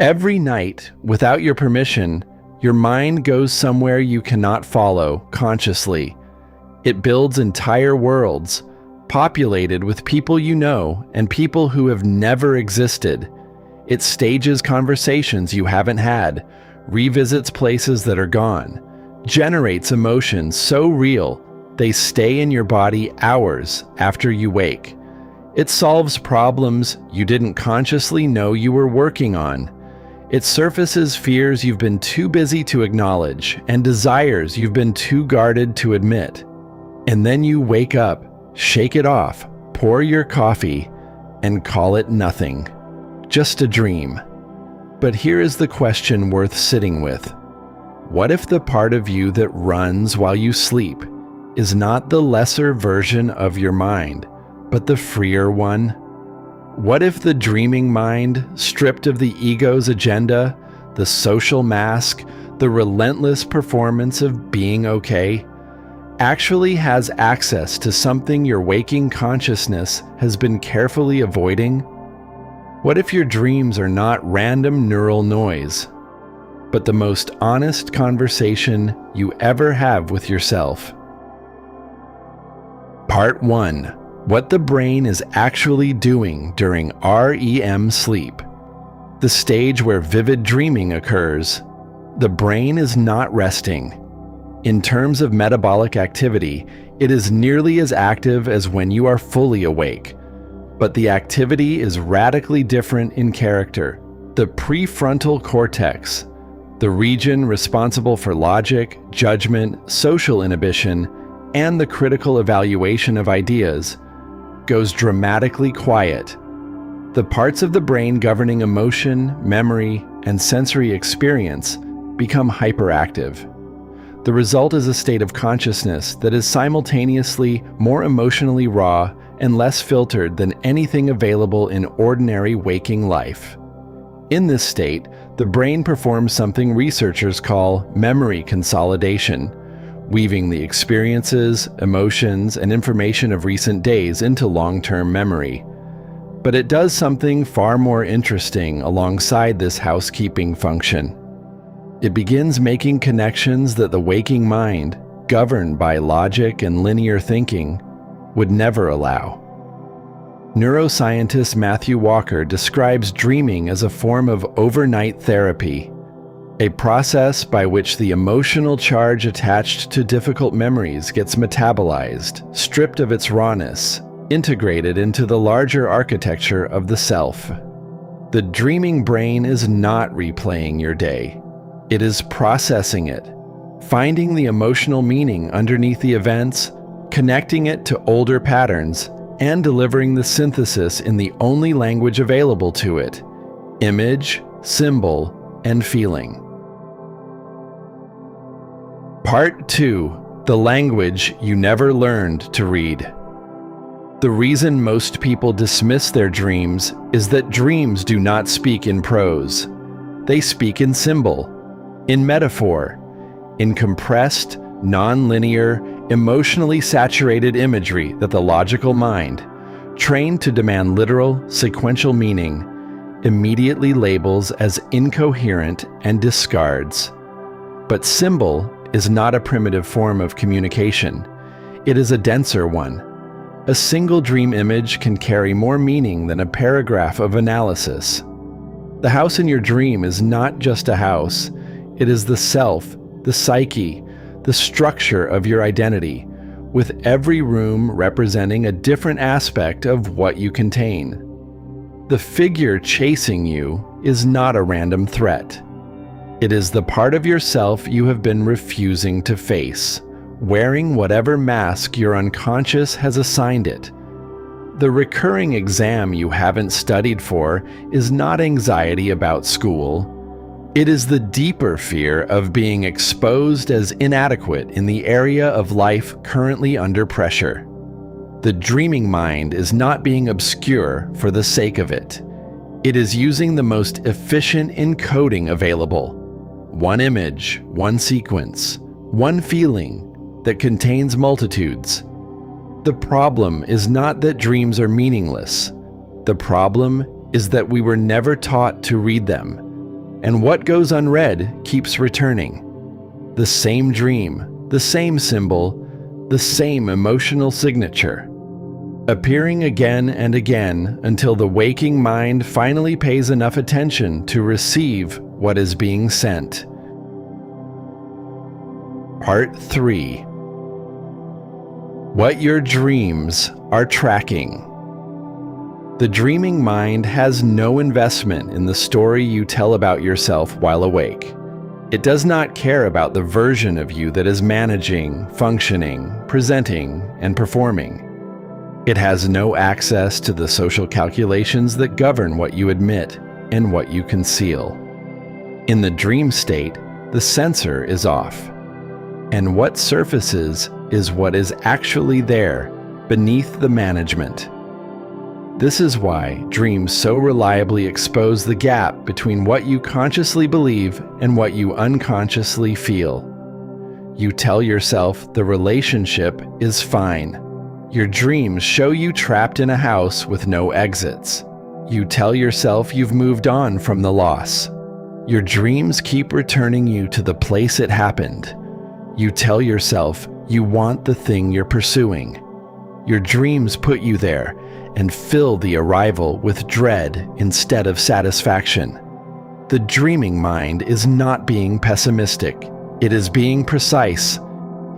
Every night, without your permission, your mind goes somewhere you cannot follow consciously. It builds entire worlds, populated with people you know and people who have never existed. It stages conversations you haven't had, revisits places that are gone, generates emotions so real they stay in your body hours after you wake. It solves problems you didn't consciously know you were working on. It surfaces fears you've been too busy to acknowledge and desires you've been too guarded to admit. And then you wake up, shake it off, pour your coffee, and call it nothing. Just a dream. But here is the question worth sitting with. What if the part of you that runs while you sleep is not the lesser version of your mind, but the freer one? What if the dreaming mind, stripped of the ego's agenda, the social mask, the relentless performance of being okay, actually has access to something your waking consciousness has been carefully avoiding? What if your dreams are not random neural noise, but the most honest conversation you ever have with yourself? Part 1. What the brain is actually doing during REM sleep. The stage where vivid dreaming occurs. The brain is not resting. In terms of metabolic activity, it is nearly as active as when you are fully awake. But the activity is radically different in character. The prefrontal cortex, the region responsible for logic, judgment, social inhibition, and the critical evaluation of ideas, goes dramatically quiet. The parts of the brain governing emotion, memory, and sensory experience become hyperactive. The result is a state of consciousness that is simultaneously more emotionally raw and less filtered than anything available in ordinary waking life. In this state, the brain performs something researchers call memory consolidation, weaving the experiences, emotions, and information of recent days into long-term memory. But it does something far more interesting alongside this housekeeping function. It begins making connections that the waking mind, governed by logic and linear thinking, would never allow. Neuroscientist Matthew Walker describes dreaming as a form of overnight therapy, a process by which the emotional charge attached to difficult memories gets metabolized, stripped of its rawness, integrated into the larger architecture of the self. The dreaming brain is not replaying your day. It is processing it, finding the emotional meaning underneath the events, connecting it to older patterns, and delivering the synthesis in the only language available to it: image, symbol, and feeling. Part 2. The language you never learned to read. The reason most people dismiss their dreams is that dreams do not speak in prose. They speak in symbol, in metaphor, in compressed, non-linear, emotionally saturated imagery that the logical mind, trained to demand literal, sequential meaning, immediately labels as incoherent and discards. But symbol is not a primitive form of communication. It is a denser one. A single dream image can carry more meaning than a paragraph of analysis. The house in your dream is not just a house. It is the self, the psyche, the structure of your identity, with every room representing a different aspect of what you contain. The figure chasing you is not a random threat. It is the part of yourself you have been refusing to face, wearing whatever mask your unconscious has assigned it. The recurring exam you haven't studied for is not anxiety about school. It is the deeper fear of being exposed as inadequate in the area of life currently under pressure. The dreaming mind is not being obscure for the sake of it. It is using the most efficient encoding available. One image, one sequence, one feeling that contains multitudes. The problem is not that dreams are meaningless. The problem is that we were never taught to read them. and what goes unread keeps returning. The same dream, the same symbol, the same emotional signature, appearing again and again until the waking mind finally pays enough attention to receive what is being sent. Part 3. What your dreams are tracking. The dreaming mind has no investment in the story you tell about yourself while awake. It does not care about the version of you that is managing, functioning, presenting, and performing. It has no access to the social calculations that govern what you admit and what you conceal. In the dream state, the sensor is off, and what surfaces is what is actually there beneath the management. This is why dreams so reliably expose the gap between what you consciously believe and what you unconsciously feel. You tell yourself the relationship is fine. Your dreams show you trapped in a house with no exits. You tell yourself you've moved on from the loss. Your dreams keep returning you to the place it happened. You tell yourself you want the thing you're pursuing. Your dreams put you there and fill the arrival with dread instead of satisfaction. The dreaming mind is not being pessimistic. It is being precise.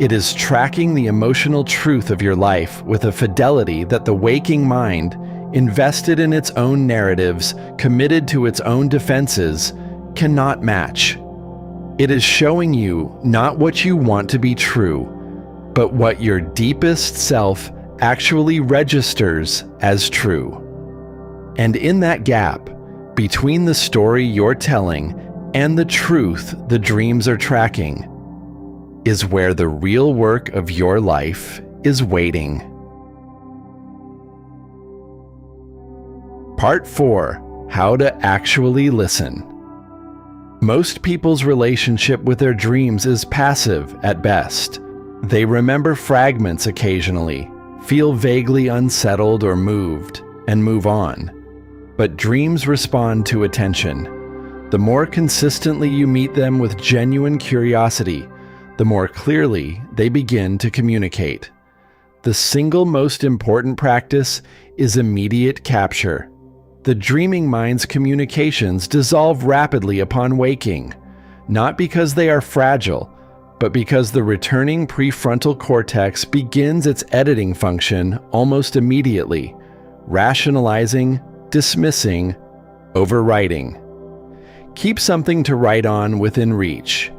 It is tracking the emotional truth of your life with a fidelity that the waking mind, invested in its own narratives, committed to its own defenses, cannot match. It is showing you not what you want to be true, but what your deepest self actually registers as true. And in that gap, between the story you're telling and the truth the dreams are tracking, is where the real work of your life is waiting. Part 4. How to actually listen. Most people's relationship with their dreams is passive at best. They remember fragments occasionally, feel vaguely unsettled or moved, and move on. But dreams respond to attention. The more consistently you meet them with genuine curiosity, the more clearly they begin to communicate. The single most important practice is immediate capture. The dreaming mind's communications dissolve rapidly upon waking, not because they are fragile, but because the returning prefrontal cortex begins its editing function almost immediately, rationalizing, dismissing, overwriting. Keep something to write on within reach.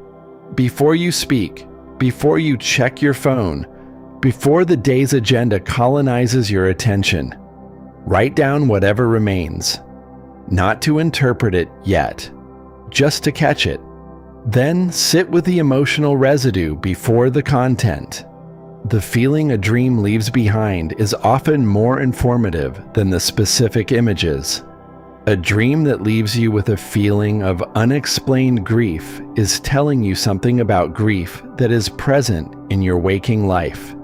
Before you speak, before you check your phone, before the day's agenda colonizes your attention, write down whatever remains. Not to interpret it yet, just to catch it. Then sit with the emotional residue before the content. The feeling a dream leaves behind is often more informative than the specific images. A dream that leaves you with a feeling of unexplained grief is telling you something about grief that is present in your waking life.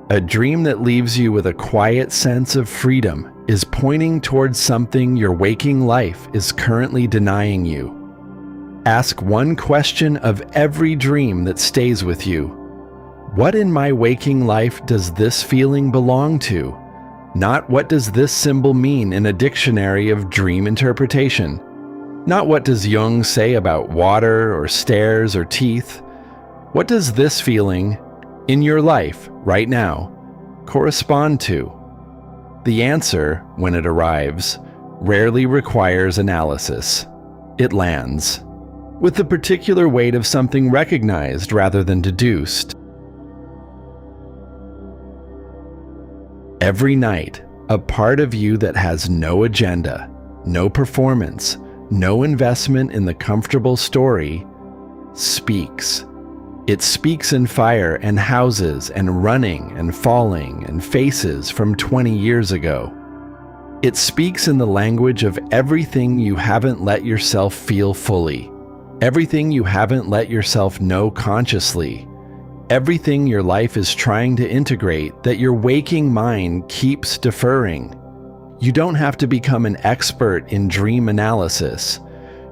A dream that leaves you with a quiet sense of freedom is pointing towards something your waking life is currently denying you. Ask one question of every dream that stays with you. What in my waking life does this feeling belong to? Not what does this symbol mean in a dictionary of dream interpretation. Not what does Jung say about water or stairs or teeth. What does this feeling, in your life right now, correspond to? The answer, when it arrives, rarely requires analysis. It lands, with the particular weight of something recognized rather than deduced. Every night, a part of you that has no agenda, no performance, no investment in the comfortable story, speaks. It speaks in fire and houses and running and falling and faces from 20 years ago. It speaks in the language of everything you haven't let yourself feel fully, everything you haven't let yourself know consciously, everything your life is trying to integrate that your waking mind keeps deferring. You don't have to become an expert in dream analysis.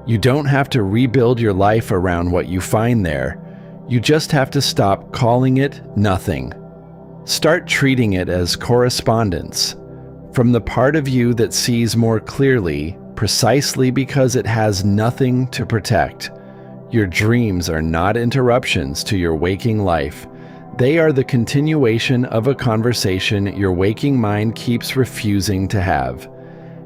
You don't have to rebuild your life around what you find there. You just have to stop calling it nothing. Start treating it as correspondence from the part of you that sees more clearly, precisely because it has nothing to protect. Your dreams are not interruptions to your waking life. They are the continuation of a conversation your waking mind keeps refusing to have.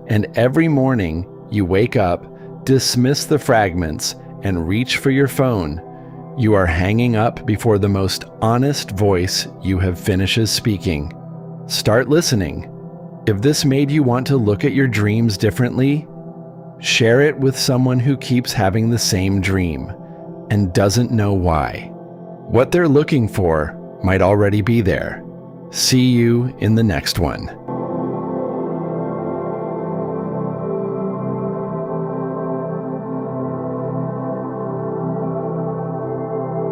And every morning you wake up, dismiss the fragments, and reach for your phone. You are hanging up before the most honest voice you have finishes speaking. Start listening. If this made you want to look at your dreams differently, share it with someone who keeps having the same dream and doesn't know why. What they're looking for might already be there. See you in the next one.